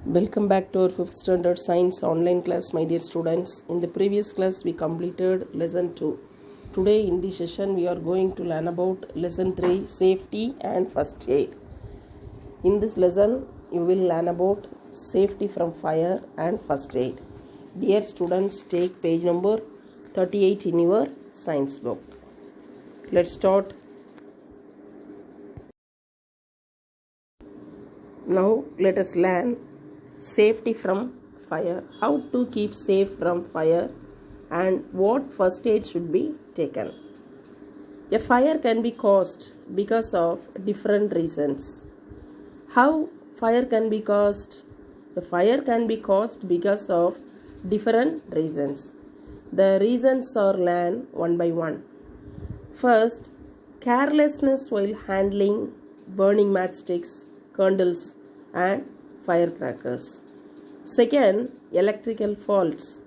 Welcome back to our 5th standard science online class, my dear students. In the previous class we completed lesson 2. Today in this session we are going to learn about lesson 3, safety and first aid. In this lesson you will learn about safety from fire and first aid. Dear students, take page number 38 in your science book. Let's start. Now let us learn safety from fire, how to keep safe from fire and what first aid should be taken. A fire can be caused because of different reasons. How fire can be caused? The fire can be caused because of different reasons. The reasons are learned one by one. First, carelessness while handling burning matchsticks, candles and firecrackers. Second, electrical faults.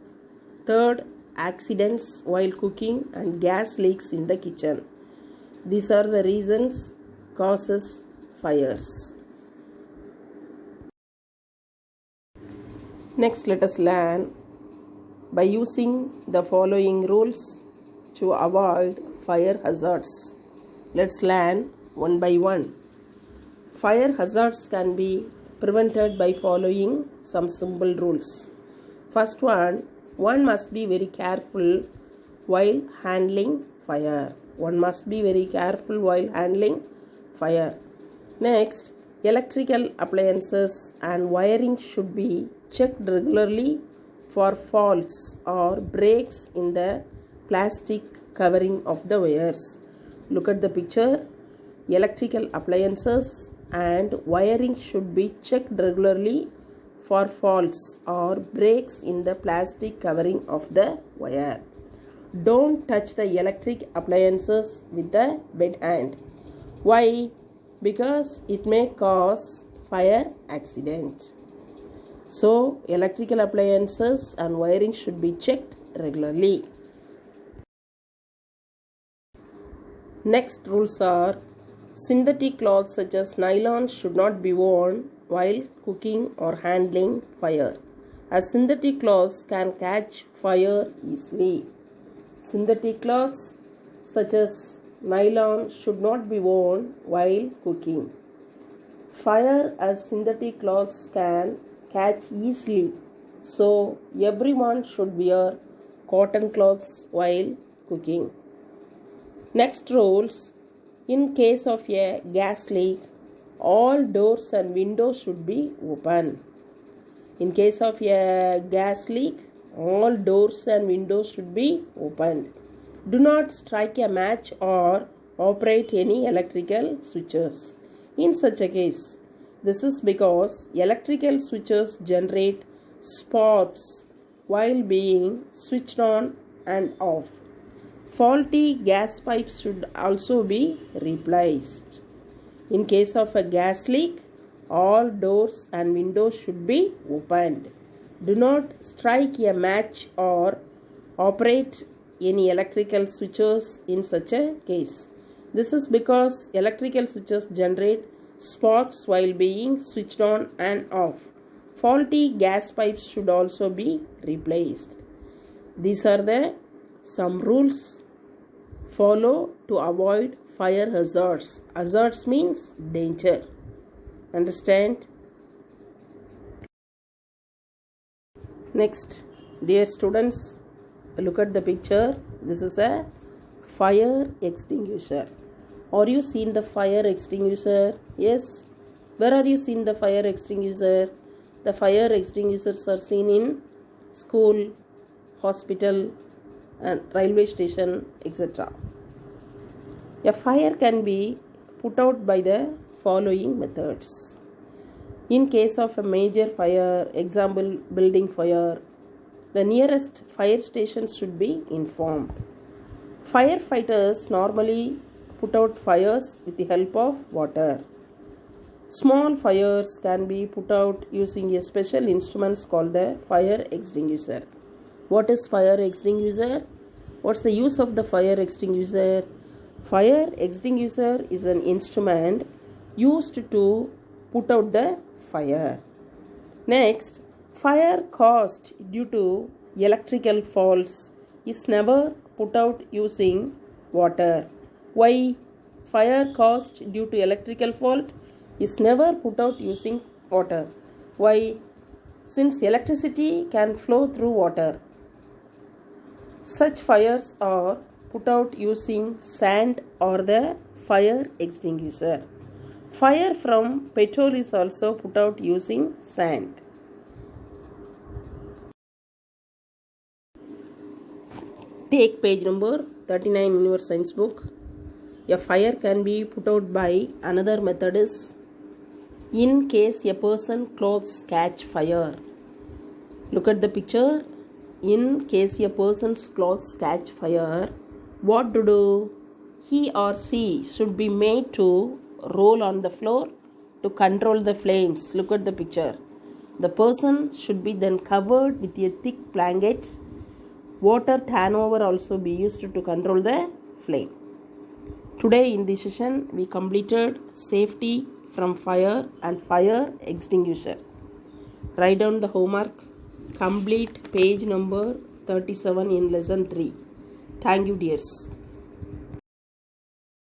Third, accidents while cooking and gas leaks in the kitchen. These are the reasons causes fires. Next, let us learn by using the following rules to avoid fire hazards. Let's learn one by one. Fire hazards can be prevented by following some simple rules. First one must be very careful while handling fire. One must be very careful while handling fire. Next, electrical appliances and wiring should be checked regularly for faults or breaks in the plastic covering of the wires. Look at the picture. Electrical appliances and wiring should be checked regularly for faults or breaks in the plastic covering of the wire. Don't touch the electric appliances with the wet hand. Why? Because it may cause fire accident. So, electrical appliances and wiring should be checked regularly. Next rules are: synthetic cloths such as nylon should not be worn while cooking or handling fire, as synthetic cloths can catch fire easily. Synthetic cloths such as nylon should not be worn while cooking. Fire as synthetic cloths can catch easily, so everyone should wear cotton cloths while cooking. Next rules: in case of a gas leak, all doors and windows should be open. In case of a gas leak, all doors and windows should be opened. Do not strike a match or operate any electrical switches. In such a case, this is because electrical switches generate sparks while being switched on and off. Faulty gas pipes should also be replaced. In case of a gas leak, all doors and windows should be opened. Do not strike a match or operate any electrical switches in such a case. This is because electrical switches generate sparks while being switched on and off. Faulty gas pipes should also be replaced. These are the some rules follow to avoid fire hazards. Hazards means danger. Understand? Next, dear students, look at the picture. This is a fire extinguisher. Are you seen the fire extinguisher? Yes. Where are you seen the fire extinguisher? The fire extinguishers are seen in school, hospital and railway station, etc. A fire can be put out by the following methods. In case of a major fire, example building fire, the nearest fire station should be informed. Firefighters normally put out fires with the help of water. Small fires can be put out using a special instrument called the fire extinguisher. What is fire extinguisher? What's the use of the fire extinguisher? Fire extinguisher is an instrument used to put out the fire. Next, fire caused due to electrical faults is never put out using water. Why? Fire caused due to electrical fault is never put out using water. Why? Since electricity can flow through water. Such fires are put out using sand or the fire extinguisher. Fire from petrol is also put out using sand. Take page number 39 in your science book. A fire can be put out by another method is in case a person's clothes catch fire. Look at the picture. In case a person's clothes catch fire, what to do? He or she should be made to roll on the floor to control the flames. Look at the picture. The person should be then covered with a thick blanket. Water turnover also be used to control the flame. Today in this session we completed safety from fire and fire extinguisher. Write down the homework. Complete page number 37 in lesson 3. Thank you, dears.